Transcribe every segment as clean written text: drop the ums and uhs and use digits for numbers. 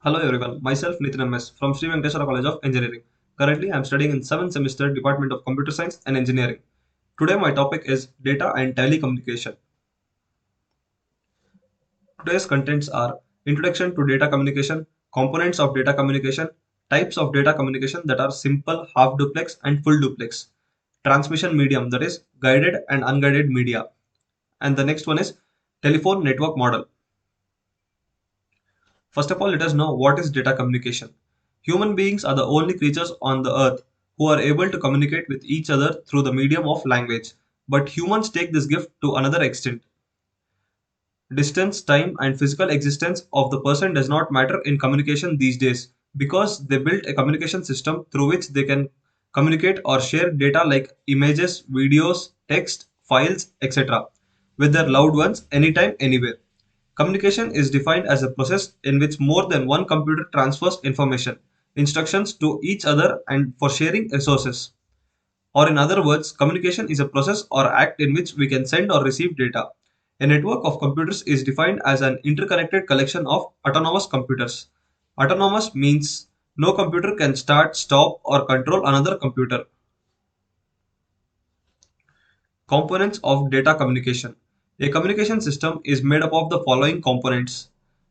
Hello everyone, myself Nitin MS from Sri Venkateswara College of Engineering. Currently, I am studying in 7th semester Department of Computer Science and Engineering. Today, my topic is data and telecommunication. Today's contents are introduction to data communication, components of data communication, types of data communication that are simple, half duplex, and full duplex, transmission medium that is guided and unguided media, and the next one is telephone network model. First of all, let us know what is data communication. Human beings are the only creatures on the earth who are able to communicate with each other through the medium of language. But humans take this gift to another extent. Distance, time, and physical existence of the person does not matter in communication these days because they built a communication system through which they can communicate or share data like images, videos, text, files, etc. with their loved ones anytime, anywhere. Communication is defined as a process in which more than one computer transfers information, instructions to each other and for sharing resources. Or in other words, communication is a process or act in which we can send or receive data. A network of computers is defined as an interconnected collection of autonomous computers. Autonomous means no computer can start, stop, or control another computer. Components of data communication. A communication system is made up of the following components: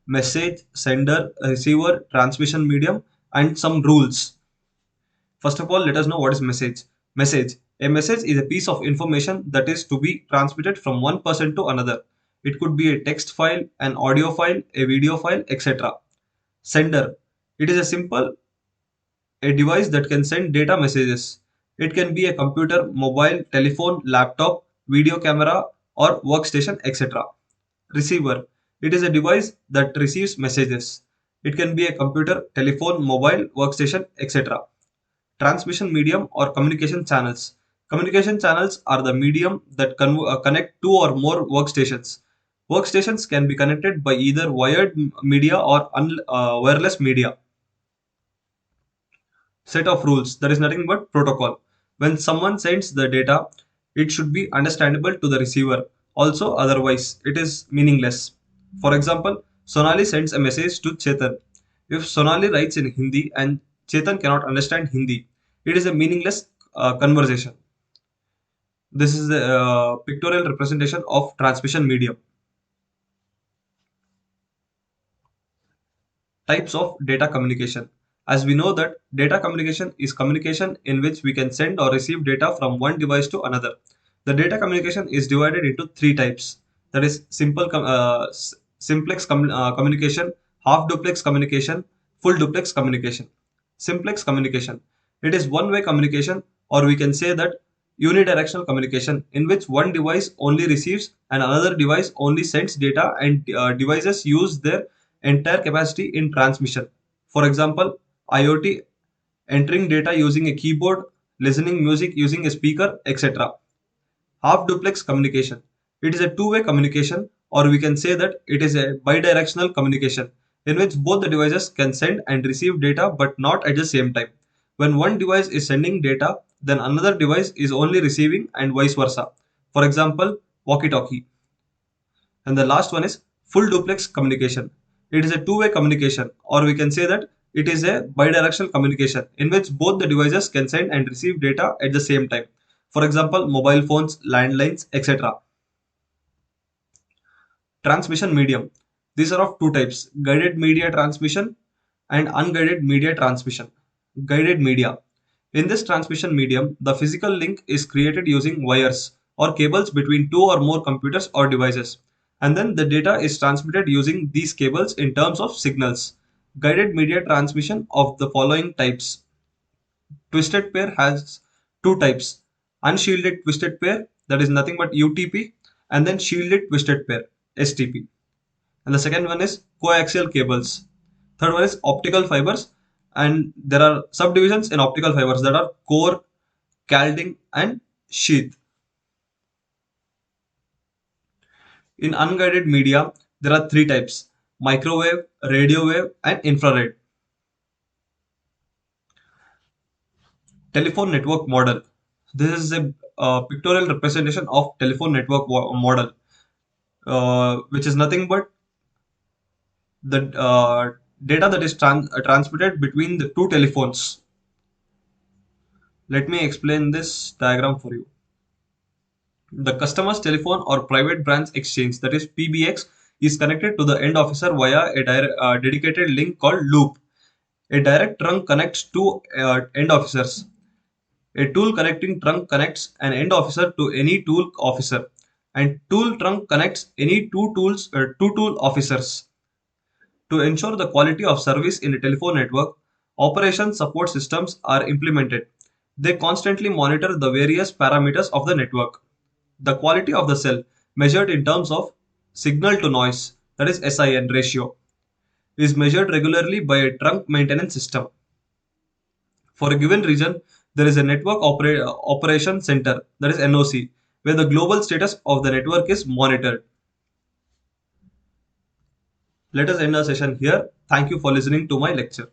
message, sender, receiver, transmission medium, and some rules. First of all, let us know what is message. Message. A message is a piece of information that is to be transmitted from one person to another. It could be a text file, an audio file, a video file, etc. Sender. It is a device that can send data messages. It can be a computer, mobile, telephone, laptop, video camera, or workstation, etc. Receiver. It is a device that receives messages. It can be a computer, telephone, mobile, workstation, etc. Transmission medium or communication channels. Communication channels are the medium that connect two or more workstations. Workstations can be connected by either wired media or wireless media. Set of rules, that is nothing but protocol. When someone sends the data, it should be understandable to the receiver. Also, otherwise, it is meaningless. For example, Sonali sends a message to Chetan. If Sonali writes in Hindi and Chetan cannot understand Hindi, it is a meaningless conversation. This is the pictorial representation of transmission medium. Types of data communication. As we know that data communication is communication in which we can send or receive data from one device to another. The data communication is divided into three types. That is simplex communication, half duplex communication, full duplex communication. Simplex communication. It is one-way communication, or we can say that unidirectional communication, in which one device only receives and another device only sends data, and devices use their entire capacity in transmission. For example, IoT entering data using a keyboard, listening music using a speaker, etc. Half duplex communication. It is a two-way communication, or we can say that it is a bidirectional communication in which both the devices can send and receive data but not at the same time. When one device is sending data, then another device is only receiving and vice versa. For example, walkie-talkie. And the last one is full duplex communication. It is a two-way communication, or we can say that it is a bidirectional communication in which both the devices can send and receive data at the same time. For example, mobile phones, landlines, etc. Transmission medium. These are of two types: guided media transmission and unguided media transmission. Guided media. In this transmission medium, the physical link is created using wires or cables between two or more computers or devices. And then the data is transmitted using these cables in terms of signals. Guided media transmission of the following types. Twisted pair has two types: unshielded twisted pair, that is nothing but UTP, and then shielded twisted pair, STP. And the second one is coaxial cables. Third one is optical fibers, and there are subdivisions in optical fibers that are core, calding, and sheath. In unguided media, there are three types: microwave, radio wave, and infrared. Telephone network model. This is a pictorial representation of telephone network model, which is nothing but the data that is transmitted between the two telephones. Let me explain this diagram for you. The customer's telephone or private branch exchange, that is PBX, is connected to the end officer via a dedicated link called loop. A direct trunk connects two end officers. A tool connecting trunk connects an end officer to any tool officer, and tool trunk connects any two tool officers. To ensure the quality of service in a telephone network, operation support systems are implemented. They constantly monitor the various parameters of the network. The quality of the cell, measured in terms of signal to noise, that is SIN ratio, is measured regularly by a trunk maintenance system. For a given region, there is a network operation center, that is NOC, where the global status of the network is monitored. Let us end our session here. Thank you for listening to my lecture.